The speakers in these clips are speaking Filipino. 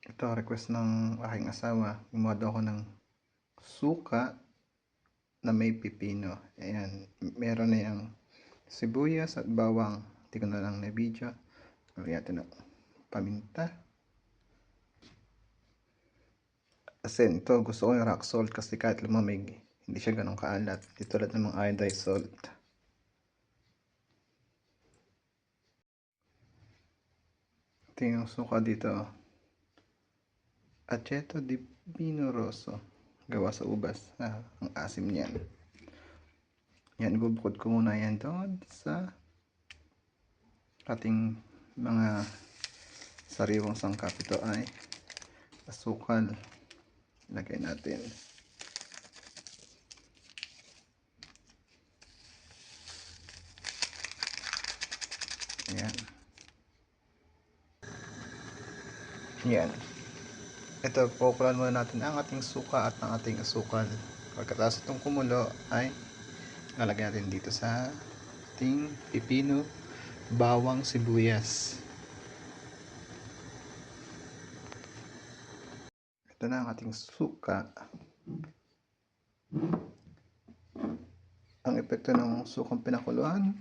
Ito, request ng aking asawa. Gumawa daw ako ng suka na may pipino. Ayan, meron na yung sibuyas at bawang. Hindi ko na lang na video. Lagyan natin ng paminta. Kasi ito, gusto ko yung rock salt kasi kahit lumamig, hindi siya ganun kaalat. Di tulad ng mga iodized salt. Ito yung suka dito. Aceto di Pino Rosso. Gawa sa ubas. Ang asim niyan. Yan, ibubukod ko muna yan doon sa ating mga sariwang sangkap. Ito ay asukal. Lagay natin. Ayan. Yan. Ito, pukulan muna natin ang ating suka at ang ating asukal. Pagkatapos itong kumulo ay lalagyan natin dito sa ating pipino, bawang, sibuyas. Ito na ang ating suka. Ang epekto ng sukang pinakuluan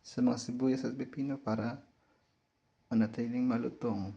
sa mga sibuyas at pipino para manatiling malutong.